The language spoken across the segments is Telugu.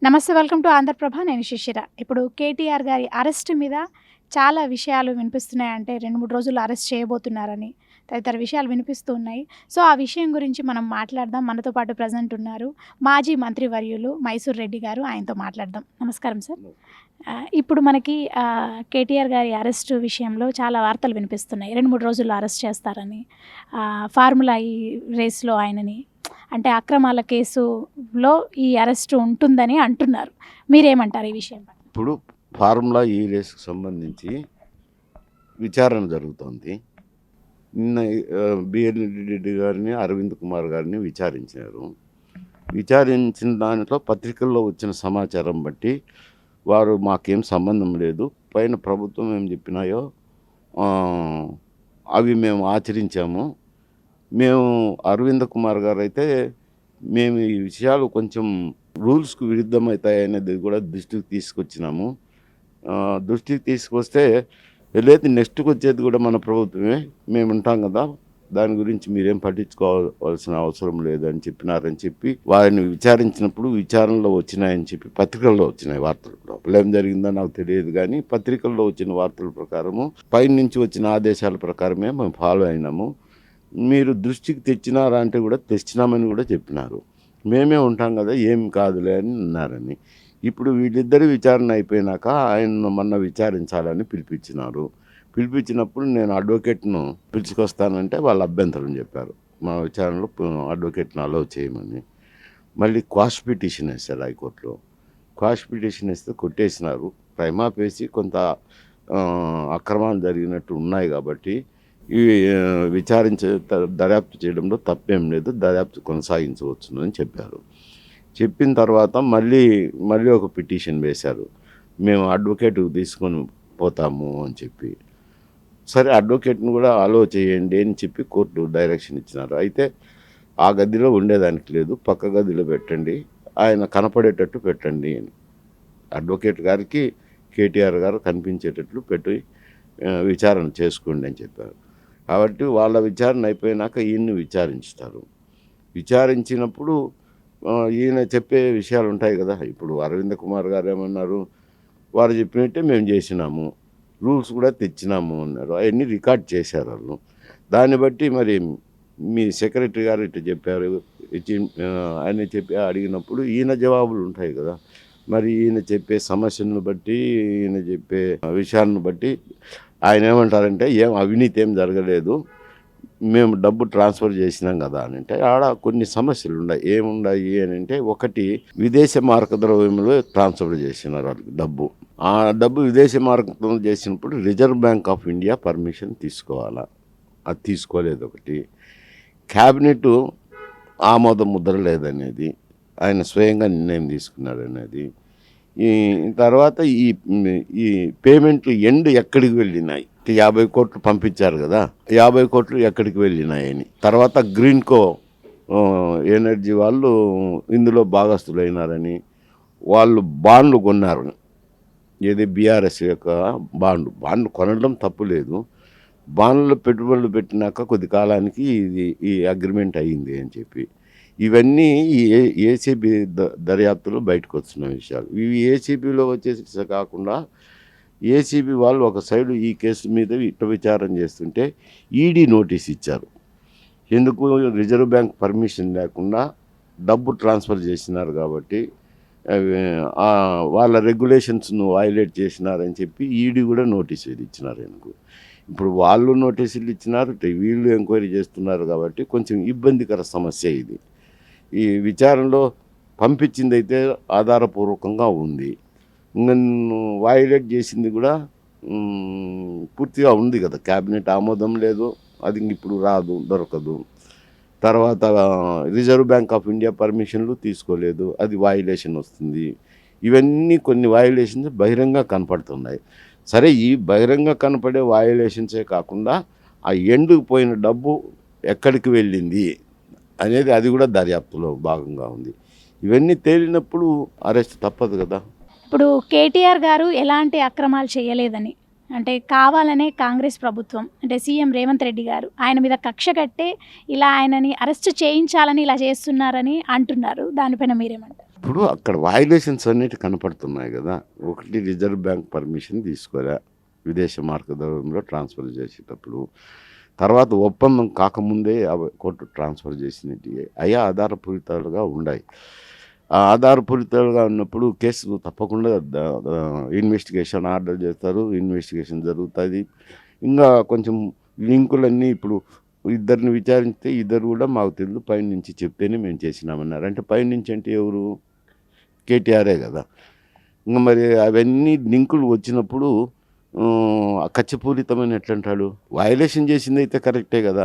నమస్తే, వెల్కమ్ టు ఆంధ్రప్రభ. నేను శిశిర. ఇప్పుడు కేటీఆర్ గారి అరెస్ట్ మీద చాలా విషయాలు వినిపిస్తున్నాయంటే 2, 3 రోజుల్లో అరెస్ట్ చేయబోతున్నారని తదితర విషయాలు వినిపిస్తూ ఉన్నాయి. సో, ఆ విషయం గురించి మనం మాట్లాడదాం. మనతో పాటు ప్రజెంట్ ఉన్నారు మాజీ మంత్రివర్యులు మైసూర్ రెడ్డి గారు. ఆయనతో మాట్లాడదాం. నమస్కారం సార్. ఇప్పుడు మనకి కేటీఆర్ గారి అరెస్టు విషయంలో చాలా వార్తలు వినిపిస్తున్నాయి. 2, 3 రోజుల్లో అరెస్ట్ చేస్తారని, ఫార్ములా ఈ రేస్లో ఆయనని అంటే అక్రమాల కేసులో ఈ అరెస్టు ఉంటుందని అంటున్నారు. మీరేమంటారు ఈ విషయం? ఇప్పుడు ఫార్ములా ఈ రేసుకు సంబంధించి విచారణ జరుగుతోంది. నిన్న బిఎన్ రెడ్డి గారిని, అరవింద్ కుమార్ గారిని విచారించారు. విచారించిన దాంట్లో పత్రికల్లో వచ్చిన సమాచారం బట్టి వారు మాకేం సంబంధం లేదు, పైన ప్రభుత్వం ఏం చెప్పినాయో అవి మేము ఆచరించాము. మేము అరవింద్ కుమార్ గారు అయితే మేము ఈ విషయాలు కొంచెం రూల్స్కు విరుద్ధమవుతాయనేది కూడా దృష్టికి తీసుకొచ్చినాము. దృష్టికి తీసుకొస్తే లేదు, నెక్స్ట్కి వచ్చేది కూడా మన ప్రభుత్వమే, మేము ఉంటాం కదా, దాని గురించి మీరేం పట్టించుకోవాల్సిన అవసరం లేదని చెప్పినారని చెప్పి వారిని విచారించినప్పుడు విచారణలో వచ్చినాయని చెప్పి పత్రికల్లో వచ్చినాయి వార్తలు. లోపల ఏం జరిగిందో నాకు తెలియదు, కానీ పత్రికల్లో వచ్చిన వార్తల ప్రకారము పై నుంచి వచ్చిన ఆదేశాల ప్రకారమే మేము ఫాలో అయినాము. మీరు దృష్టికి తెచ్చినారా అంటే కూడా తెచ్చినామని కూడా చెప్పినారు. మేమే ఉంటాం కదా, ఏం కాదులే అని అన్నారని. ఇప్పుడు వీళ్ళిద్దరి విచారణ అయిపోయినాక ఆయన మొన్న విచారించాలని పిలిపించినారు. పిలిపించినప్పుడు నేను అడ్వకేట్ను పిలుచుకొస్తానంటే వాళ్ళు అభ్యంతరం చెప్పారు. మా విచారణలో అడ్వకేట్ను అలౌ చేయమని. మళ్ళీ క్వాష్ పిటిషన్ వేస్తారు హైకోర్టులో. క్వాష్ పిటిషన్ వేస్తే కొట్టేసినారు. ప్రైమా ఫేసి కొంత అక్రమాలు జరిగినట్టు ఉన్నాయి కాబట్టి ఇవి దర్యాప్తు చేయడంలో తప్పేం లేదు, దర్యాప్తు కొనసాగించవచ్చును అని చెప్పారు. చెప్పిన తర్వాత మళ్ళీ ఒక పిటిషన్ వేశారు, మేము అడ్వకేట్ తీసుకొని పోతాము అని చెప్పి. సరే, అడ్వకేట్ని కూడా అలో చేయండి అని చెప్పి కోర్టు డైరెక్షన్ ఇచ్చినారు. అయితే ఆ గదిలో ఉండేదానికి లేదు, పక్క గదిలో పెట్టండి, ఆయన కనపడేటట్టు పెట్టండి అని. అడ్వకేట్ గారికి కేటీఆర్ గారు కనిపించేటట్లు పెట్టి విచారణ చేసుకోండి అని చెప్పారు. కాబట్టి వాళ్ళ విచారణ అయిపోయినాక ఈయన్ని విచారించుతారు. విచారించినప్పుడు ఈయన చెప్పే విషయాలు ఉంటాయి కదా. ఇప్పుడు అరవింద్ కుమార్ గారు ఏమన్నారు, వారు చెప్పినట్టే మేము చేసినాము, రూల్స్ కూడా తెచ్చినాము అన్నారు. అవన్నీ రికార్డ్ చేశారు వాళ్ళు. దాన్ని బట్టి మరి మీ సెక్రటరీ గారు ఇట్లా చెప్పారు ఆయన చెప్పి అడిగినప్పుడు ఈయన జవాబులు ఉంటాయి కదా. మరి ఈయన చెప్పే సమస్యలను బట్టి, ఈయన చెప్పే విషయాలను బట్టి ఆయన ఏమంటారంటే ఏం అవినీతి ఏం జరగలేదు, మేము డబ్బు ట్రాన్స్ఫర్ చేసినాం కదా అని. అంటే ఆడ కొన్ని సమస్యలు ఉన్నాయి. ఏమున్నాయి అని అంటే, ఒకటి విదేశీ మారక ద్రవ్యంలో ట్రాన్స్ఫర్ చేసినారు వాళ్ళకి డబ్బు. ఆ డబ్బు విదేశీ మారకం చేసినప్పుడు reserve bank of India permission తీసుకోవాలా, అది తీసుకోలేదు. ఒకటి, క్యాబినెట్ ఆమోద ముద్ర లేదనేది, ఆయన స్వయంగా నిర్ణయం తీసుకున్నాడు అనేది. ఈ తర్వాత ఈ పేమెంట్లు ఎక్కడికి వెళ్ళినాయి, 50 కోట్లు పంపించారు కదా, 50 కోట్లు ఎక్కడికి వెళ్ళినాయని. తర్వాత గ్రీన్కో ఎనర్జీ వాళ్ళు ఇందులో భాగస్తులైనారని, వాళ్ళు బాండ్లు కొన్నారు. ఏది బీఆర్ఎస్ యొక్క బాండ్లు కొనడం తప్పు లేదు, బాండ్లు పెట్టుబడులు పెట్టినాక కొద్ది కాలానికి ఈ అగ్రిమెంట్ అయ్యింది అని చెప్పి. ఇవన్నీ ఈ ఏసీబీ దర్యాప్తులో బయటకు వస్తున్న విషయాలు. ఇవి ఏసీబీలో వచ్చేసి కాకుండా ఏసీబీ వాళ్ళు ఒక సైడు ఈ కేసు మీద ఇట్ట విచారణ చేస్తుంటే ఈడీ నోటీస్ ఇచ్చారు. ఎందుకు, రిజర్వ్ బ్యాంక్ పర్మిషన్ లేకుండా డబ్బు ట్రాన్స్ఫర్ చేసినారు కాబట్టి వాళ్ళ రెగ్యులేషన్స్ను వైలేట్ చేసినారని చెప్పి ఈడీ కూడా నోటీసులు ఇచ్చినారు ఎందుకు. ఇప్పుడు వాళ్ళు నోటీసులు ఇచ్చినారు, వీళ్ళు ఎంక్వైరీ చేస్తున్నారు కాబట్టి కొంచెం ఇబ్బందికర సమస్య ఇది. ఈ విచారణలో పంపించింది అయితే ఆధారపూర్వకంగా ఉంది, వైలేట్ చేసింది కూడా పూర్తిగా ఉంది కదా. క్యాబినెట్ ఆమోదం లేదు, అది ఇప్పుడు రాదు, దొరకదు. తర్వాత రిజర్వ్ బ్యాంక్ ఆఫ్ ఇండియా పర్మిషన్లు తీసుకోలేదు, అది వైలేషన్ వస్తుంది. ఇవన్నీ కొన్ని వైలేషన్స్ బహిరంగ కనపడుతున్నాయి. సరే, ఈ బహిరంగ కనపడే వైలేషన్సే కాకుండా ఆ ఎండుకు పోయిన డబ్బు ఎక్కడికి వెళ్ళింది అనేది అది కూడా దర్యాప్తులో భాగంగా ఉంది. ఇవన్నీ తేలినప్పుడు అరెస్ట్ తప్పదు కదా. ఇప్పుడు కేటీఆర్ గారు ఎలాంటి అక్రమాలు చేయలేదని, అంటే కావాలనే కాంగ్రెస్ ప్రభుత్వం అంటే సీఎం రేవంత్ రెడ్డి గారు ఆయన మీద కక్ష కట్టే ఇలా ఆయనని అరెస్ట్ చేయించాలని ఇలా చేస్తున్నారని అంటున్నారు. దానిపైన మీరేమంటారు? ఇప్పుడు అక్కడ వయలేషన్స్ అన్నిటి కనపడుతున్నాయి కదా. ఒకటి రిజర్వ్ బ్యాంక్ పర్మిషన్ తీసుకోలే విదేశీ మార్గదర్శనంలో ట్రాన్స్ఫర్ చేసేటప్పుడు. తర్వాత ఒప్పందం కాకముందే 50 కోట్లు ట్రాన్స్ఫర్ చేసినట్టు అయ్యా ఆధారపూరితాలుగా ఉన్నాయి. ఆ ఆధారపూరితాలుగా ఉన్నప్పుడు కేసు తప్పకుండా ఇన్వెస్టిగేషన్ ఆర్డర్ చేస్తారు, ఇన్వెస్టిగేషన్ జరుగుతుంది. ఇంకా కొంచెం లింకులన్నీ ఇప్పుడు ఇద్దరిని విచారిస్తే ఇద్దరు కూడా మాకు తెలియదు, పైనుంచి చెప్తేనే మేము చేసినామన్నారు. అంటే పైనుంచి అంటే ఎవరు? కేటీఆరే కదా. ఇంకా మరి అవన్నీ లింకులు వచ్చినప్పుడు కక్షపూరితమైన ఎట్లంటాడు? వయలేషన్ చేసింది అయితే కరెక్టే కదా,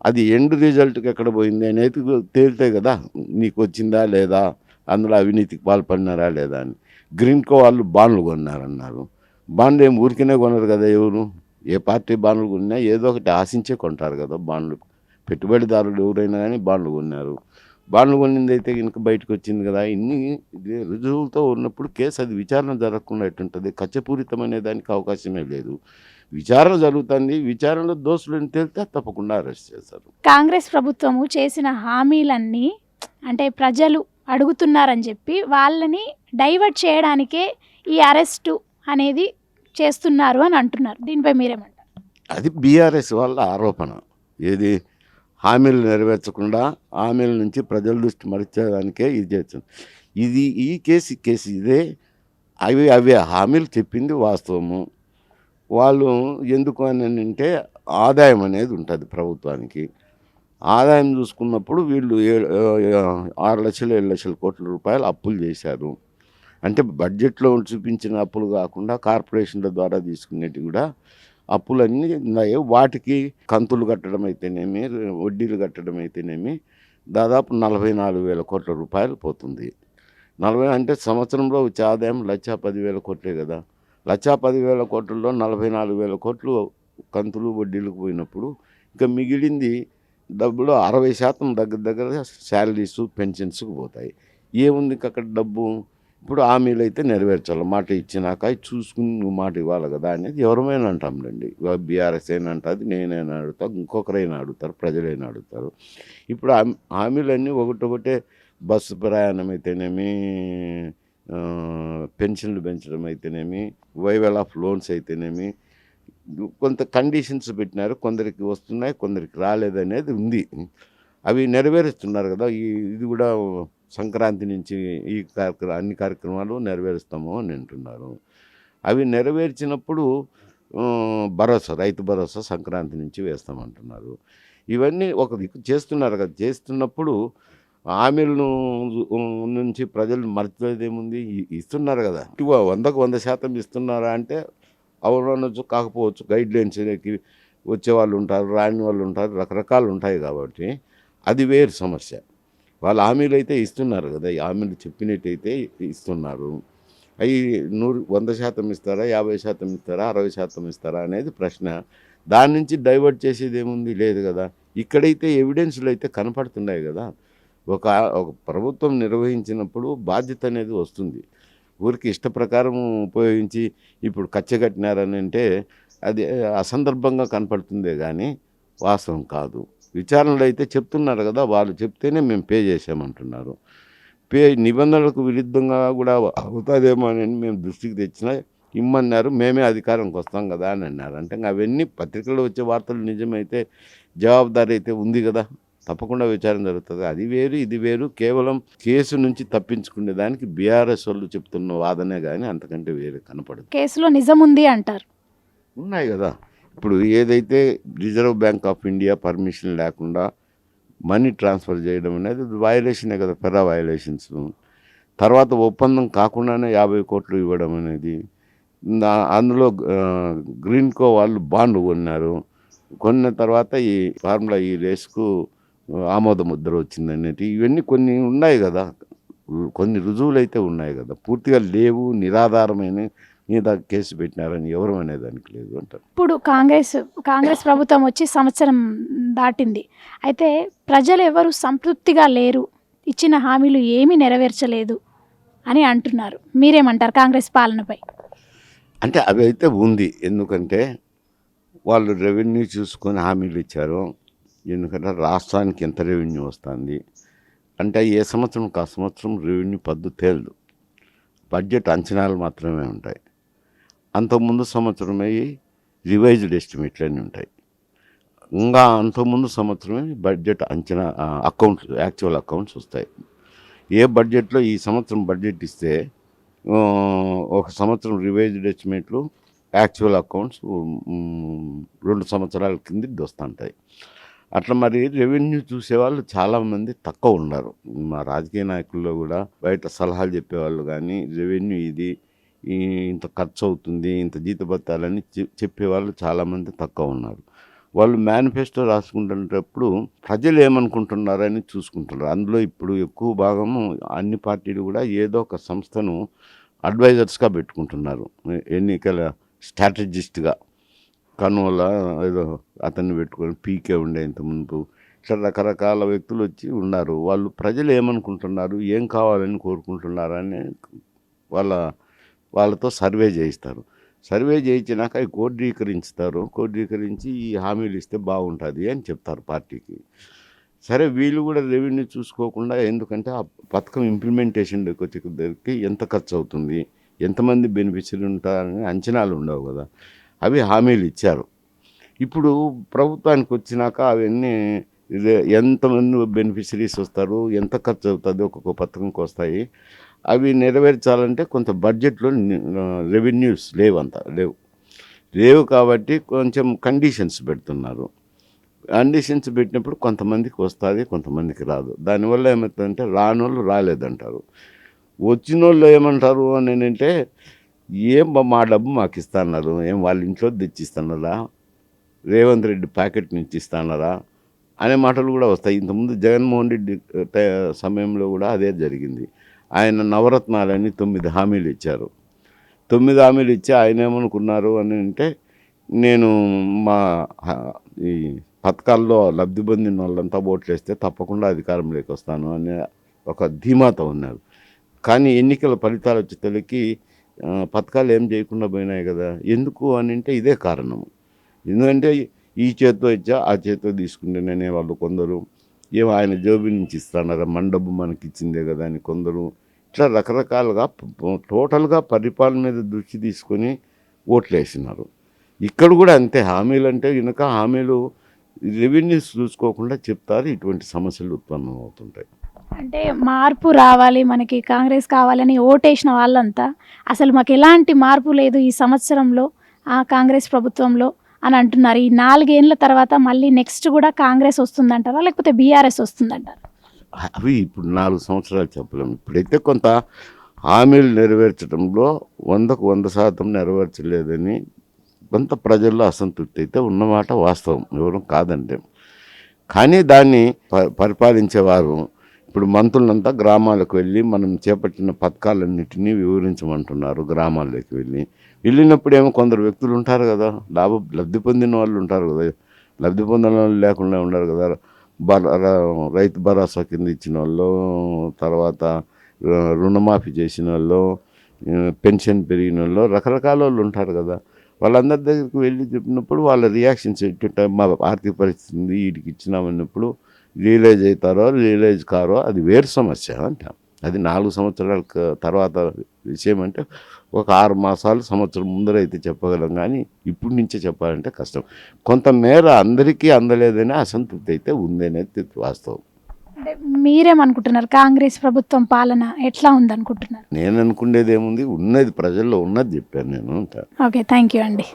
అది ఎండ్ రిజల్ట్కి ఎక్కడ పోయింది అనేది తేలితే కదా నీకు వచ్చిందా లేదా, అందులో అవినీతికి పాల్పడినారా లేదా అని. గ్రీన్కో వాళ్ళు బాండ్లు కొన్నారన్నారు. బాండ్లు ఏం ఊరికనే కొనరు కదా ఎవరు. ఏ పార్టీ బాండ్లు కొన్నా ఏదో ఒకటి ఆశించే కొంటారు కదా బాండ్లు. పెట్టుబడిదారులు ఎవరైనా కానీ బాండ్లు కొన్నారు. బాండ్లు కొనింది అయితే కనుక బయటకు వచ్చింది కదా. ఇన్ని రుజువులతో ఉన్నప్పుడు కేసు అది విచారణ జరగకుండా ఎట్టుంటుంది? కక్షపూరితమనే దానికి అవకాశమే లేదు. విచారణ జరుగుతుంది. విచారణలో దోషులను తేలితే తప్పకుండా అరెస్ట్ చేస్తారు. కాంగ్రెస్ ప్రభుత్వము చేసిన హామీలన్నీ అంటే ప్రజలు అడుగుతున్నారని చెప్పి వాళ్ళని డైవర్ట్ చేయడానికే ఈ అరెస్టు అనేది చేస్తున్నారు అని అంటున్నారు. దీనిపై మీరేమంటారు? అది బీఆర్ఎస్ వాళ్ళ ఆరోపణ. ఏది? హామీలు నెరవేర్చకుండా హామీల నుంచి ప్రజల దృష్టి మరల్చడానికే ఇది చేస్తుంది. ఇది ఈ కేసు ఇదే. అవే హామీలు చెప్పింది వాస్తవము. వాళ్ళు ఎందుకు అని అంటే ఆదాయం అనేది ఉంటుంది ప్రభుత్వానికి. ఆదాయం చూసుకున్నప్పుడు వీళ్ళు 6 లక్షలు 7 లక్షల కోట్ల రూపాయలు అప్పులు చేశారు. అంటే బడ్జెట్లో చూపించిన అప్పులు కాకుండా కార్పొరేషన్ల ద్వారా తీసుకునేవి కూడా అప్పులన్నీ ఉన్నాయి. వాటికి కంతులు కట్టడం అయితేనేమి, వడ్డీలు కట్టడం అయితేనేమి దాదాపు 44,000 కోట్ల రూపాయలు పోతుంది. 40 అంటే సంవత్సరంలో వచ్చే ఆదాయం 1,10,000 కోట్లే కదా. 1,10,000 కోట్లలో 44,000 కోట్లు కంతులు వడ్డీలకు పోయినప్పుడు ఇంకా మిగిలింది డబ్బులు 60% దగ్గర శాలరీసు పెన్షన్స్కి పోతాయి. ఏముంది అక్కడ డబ్బు? ఇప్పుడు హామీలు అయితే నెరవేర్చాలి. మాట ఇచ్చినాక చూసుకుని నువ్వు మాట ఇవ్వాలి కదా అనేది ఎవరమైనా అంటాంలేండి. బీఆర్ఎస్ అయినా అంటుంది, నేనైనా అడుగుతాను, ఇంకొకరైనా అడుగుతారు, ప్రజలైనా అడుగుతారు. ఇప్పుడు హామీలన్నీ ఒకటొకటే. బస్సు ప్రయాణం అయితేనేమి, పెన్షన్లు పెంచడం అయితేనేమి, వైవల్ ఆఫ్ లోన్స్ అయితేనేమి కొంత కండిషన్స్ పెట్టినారు. కొందరికి వస్తున్నాయి, కొందరికి రాలేదనేది ఉంది. అవి నెరవేరుస్తున్నారు కదా. ఇది కూడా సంక్రాంతి నుంచి ఈ అన్ని కార్యక్రమాలు నెరవేరుస్తాము అని అంటున్నారు. అవి నెరవేర్చినప్పుడు భరోసా, రైతు భరోసా సంక్రాంతి నుంచి వేస్తామంటున్నారు. ఇవన్నీ ఒక దిక్కు చేస్తున్నారు కదా. చేస్తున్నప్పుడు హామీలను నుంచి ప్రజలు మర్చిపోయేదేముంది? ఇస్తున్నారు కదా. 100కు 100% ఇస్తున్నారా అంటే అవునొచ్చు, కాకపోవచ్చు. గైడ్లైన్స్కి వచ్చేవాళ్ళు ఉంటారు, రాని వాళ్ళు ఉంటారు, రకరకాలు ఉంటాయి కాబట్టి అది వేరు సమస్య. వాళ్ళు హామీలు అయితే ఇస్తున్నారు కదా. ఈ హామీలు చెప్పినట్టయితే ఇస్తున్నారు. అవి 100% ఇస్తారా, 50% ఇస్తారా, 60% ఇస్తారా అనేది ప్రశ్న. దాని నుంచి డైవర్ట్ చేసేది ఏముంది? లేదు కదా. ఇక్కడైతే ఎవిడెన్స్లు అయితే కనపడుతున్నాయి కదా. ఒక ప్రభుత్వం నిర్వహించినప్పుడు బాధ్యత అనేది వస్తుంది. ఊరికి ఇష్ట ప్రకారం ఉపయోగించి ఇప్పుడు కట్టగట్టినారని అంటే అది అసందర్భంగా కనపడుతుందే కానీ వాస్తవం కాదు. విచారణలు అయితే చెప్తున్నారు కదా. వాళ్ళు చెప్తేనే మేము పే చేసామంటున్నారు. నిబంధనలకు విరుద్ధంగా కూడా అవుతుందేమో అని మేము దృష్టికి తెచ్చినా ఇమ్మన్నారు. మేమే అధికారంకి వస్తాం కదా అని అన్నారు. అంటే అవన్నీ పత్రికల్లో వచ్చే వార్తలు నిజమైతే జవాబుదారీ అయితే ఉంది కదా. తప్పకుండా విచారణ జరుగుతుంది. అది వేరు, ఇది వేరు. కేవలం కేసు నుంచి తప్పించుకునే దానికి బీఆర్ఎస్ వాళ్ళు చెప్తున్న వాదనే కానీ అంతకంటే వేరే కనపడదు. కేసులో నిజం ఉంది అంటారు. ఉన్నాయి కదా. ఇప్పుడు ఏదైతే reserve bank of India permission లేకుండా మనీ ట్రాన్స్ఫర్ చేయడం అనేది వయలేషనే కదా, పెరా వయలేషన్స్. తర్వాత ఒప్పందం కాకుండానే 50 కోట్లు ఇవ్వడం అనేది, అందులో గ్రీన్కో వాళ్ళు బాండ్లు కొన్నారు. కొన్న తర్వాత ఈ ఫార్ములా ఈ రేస్కు ఆమోద ముద్ర వచ్చిందనేది ఇవన్నీ కొన్ని ఉన్నాయి కదా. కొన్ని రుజువులు అయితే ఉన్నాయి కదా. పూర్తిగా లేవు, నిరాధారమైన మీద కేసు పెట్టినారని ఎవరు అనేదానికి లేదు అంటారు. ఇప్పుడు కాంగ్రెస్ ప్రభుత్వం వచ్చి సంవత్సరం దాటింది. అయితే ప్రజలు ఎవరు సంతృప్తిగా లేరు, ఇచ్చిన హామీలు ఏమీ నెరవేర్చలేదు అని అంటున్నారు. మీరేమంటారు కాంగ్రెస్ పాలనపై? అంటే అవి అయితే ఉంది. ఎందుకంటే వాళ్ళు రెవెన్యూ చూసుకొని హామీలు ఇచ్చారు. ఎందుకంటే రాష్ట్రానికి ఎంత రెవెన్యూ వస్తుంది, అంటే ఏ సంవత్సరం ఆ సంవత్సరం రెవెన్యూ పద్దు తేలదు. బడ్జెట్ అంచనాలు మాత్రమే ఉంటాయి. అంతకుముందు సంవత్సరమే రివైజ్డ్ ఎస్టిమేట్లన్నీ ఉంటాయి. ఇంకా అంతకుముందు సంవత్సరమే బడ్జెట్ అంచనా అకౌంట్స్, యాక్చువల్ అకౌంట్స్ వస్తాయి. ఏ బడ్జెట్లో ఈ సంవత్సరం బడ్జెట్ ఇస్తే ఒక సంవత్సరం రివైజ్డ్ ఎస్టిమేట్లు, యాక్చువల్ అకౌంట్స్ 2 సంవత్సరాల కిందకి వస్తుంటాయి. అట్లా మరి రెవెన్యూ చూసేవాళ్ళు చాలామంది తక్కువ ఉన్నారు. మా రాజకీయ నాయకుల్లో కూడా బయట సలహాలు చెప్పేవాళ్ళు కానీ రెవెన్యూ ఇది ఇంత ఖర్చు అవుతుంది, ఇంత జీతభత్యాలని చెప్పేవాళ్ళు చాలామంది తక్కువ ఉన్నారు. వాళ్ళు మేనిఫెస్టో రాసుకుంటున్నప్పుడు ప్రజలు ఏమనుకుంటున్నారని చూసుకుంటున్నారు. అందులో ఇప్పుడు ఎక్కువ భాగము అన్ని పార్టీలు కూడా ఏదో ఒక సంస్థను అడ్వైజర్స్గా పెట్టుకుంటున్నారు. ఎన్నికల స్ట్రాటజిస్ట్గా కనువల ఏదో అతన్ని పెట్టుకొని పీకే ఉండే ఇంత ముందు ఇట్లా రకరకాల వ్యక్తులు వచ్చి ఉన్నారు. వాళ్ళు ప్రజలు ఏమనుకుంటున్నారు, ఏం కావాలని కోరుకుంటున్నారని వాళ్ళతో సర్వే చేయిస్తారు. సర్వే చేయించినాక అవి కోడ్రీకరించుతారు. కోడ్రీకరించి ఈ హామీలు ఇస్తే బాగుంటుంది అని చెప్తారు పార్టీకి. సరే వీళ్ళు కూడా రెవెన్యూ చూసుకోకుండా, ఎందుకంటే ఆ పథకం ఇంప్లిమెంటేషన్లోకి వచ్చేసరికి ఎంత ఖర్చు అవుతుంది, ఎంతమంది బెనిఫిషరీ ఉంటారని అంచనాలు ఉండవు కదా, అవి హామీలు ఇచ్చారు. ఇప్పుడు ప్రభుత్వానికి వచ్చినాక అవన్నీ ఎంతమంది బెనిఫిషరీస్ వస్తారు, ఎంత ఖర్చు అవుతుంది, ఒక్కొక్క పథకంకి వస్తాయి, అవి నెరవేర్చాలంటే కొంత బడ్జెట్లో రెవెన్యూస్ లేవు కాబట్టి కొంచెం కండిషన్స్ పెడుతున్నారు. కండిషన్స్ పెట్టినప్పుడు కొంతమందికి వస్తుంది, కొంతమందికి రాదు. దానివల్ల ఏమవుతుందంటే రానోళ్ళు రాలేదంటారు, వచ్చిన వాళ్ళు ఏమంటారు అని అంటే, ఏం మా డబ్బు మాకు ఇస్తున్నారు, ఏం వాళ్ళ ఇంట్లో తెచ్చిస్తున్నారా, రేవంత్ రెడ్డి ప్యాకెట్ నుంచి ఇస్తున్నారా అనే మాటలు కూడా వస్తాయి. ఇంతకుముందు జగన్మోహన్ రెడ్డి సమయంలో కూడా అదే జరిగింది. ఆయన నవరత్నాలని 9 హామీలు ఇచ్చారు. 9 హామీలు ఇచ్చి ఆయన ఏమనుకున్నారు అని అంటే, నేను మా ఈ పథకాల్లో లబ్ధి పొందిన వాళ్ళంతా ఓట్లు వేస్తే తప్పకుండా అధికారంలోకి వస్తాను అనే ఒక ధీమాతో ఉన్నారు. కానీ ఎన్నికల ఫలితాలు వచ్చేసరికి పథకాలు ఏం చేయకుండా పోయినాయి కదా. ఎందుకు అని అంటే ఇదే కారణం. ఎందుకంటే ఈ చేత్తో ఇచ్చా ఆ చేత్తో తీసుకుంటేనే వాళ్ళు కొందరు, ఏమో ఆయన జోబీ నుంచి ఇస్తున్నారా, మన డబ్బు మనకి ఇచ్చిందే కదా అని కొందరు, ఇట్లా రకరకాలుగా టోటల్గా పరిపాలన మీద దృష్టి తీసుకొని ఓట్లు వేసినారు. ఇక్కడ కూడా అంతే. హామీలు అంటే కనుక హామీలు రెవెన్యూస్ చూసుకోకుండా చెప్తారు, ఇటువంటి సమస్యలు ఉత్పన్నం అవుతుంటాయి. అంటే మార్పు రావాలి, మనకి కాంగ్రెస్ కావాలని ఓటేసిన వాళ్ళంతా అసలు మాకు ఎలాంటి మార్పు లేదు ఈ సంవత్సరంలో కాంగ్రెస్ ప్రభుత్వంలో అని అంటున్నారు. ఈ 4 ఏళ్ళ తర్వాత మళ్ళీ నెక్స్ట్ కూడా కాంగ్రెస్ వస్తుందంటారా, లేకపోతే బీఆర్ఎస్ వస్తుందంటారా? అవి ఇప్పుడు 4 సంవత్సరాలు చెప్పలేము. ఇప్పుడైతే కొంత హామీలు నెరవేర్చడంలో 100కు 100% నెరవేర్చలేదని కొంత ప్రజల్లో అసంతృప్తి అయితే ఉన్నమాట వాస్తవం, ఎవరు కాదంటే. కానీ దాన్ని పరిపాలించేవారు ఇప్పుడు మంత్రులంతా గ్రామాలకు వెళ్ళి మనం చేపట్టిన పథకాలన్నింటినీ వివరించమంటున్నారు. గ్రామాల్లోకి వెళ్ళినప్పుడు ఏమో కొందరు వ్యక్తులు ఉంటారు కదా, లబ్ధి పొందిన వాళ్ళు ఉంటారు కదా, లబ్ధి పొందిన వాళ్ళు లేకుండా ఉండరు కదా. రైతు భరోసా కింద ఇచ్చిన వాళ్ళు, తర్వాత రుణమాఫీ చేసిన వాళ్ళు, పెన్షన్ పెరిగిన వాళ్ళు, రకరకాల వాళ్ళు ఉంటారు కదా. వాళ్ళందరి దగ్గరికి వెళ్ళి చెప్పినప్పుడు వాళ్ళ రియాక్షన్స్ ఏంటంటే, మా ఆర్థిక పరిస్థితి ఉంది, వీటికి ఇచ్చినామన్నప్పుడు రియలైజ్ అవుతారో రియలైజ్ కారో అది వేరు సమస్య అంటాం. అది 4 సంవత్సరాల తర్వాత విషయం. అంటే ఒక 6 మాసాలు సంవత్సరం ముందరైతే చెప్పగలం, కానీ ఇప్పటి నుంచే చెప్పాలంటే కష్టం. కొంతమేర అందరికీ అందలేదనే అసంతృప్తి అయితే ఉందనేది వాస్తవం. అంటే మీరేమనుకుంటున్నారు, కాంగ్రెస్ ప్రభుత్వం పాలన ఎట్లా ఉందనుకుంటున్నారు? నేను అనుకునేది ఏముంది, ఉన్నది ప్రజల్లో ఉన్నది చెప్పాను నేను. ఓకే, థ్యాంక్ యూ అండి.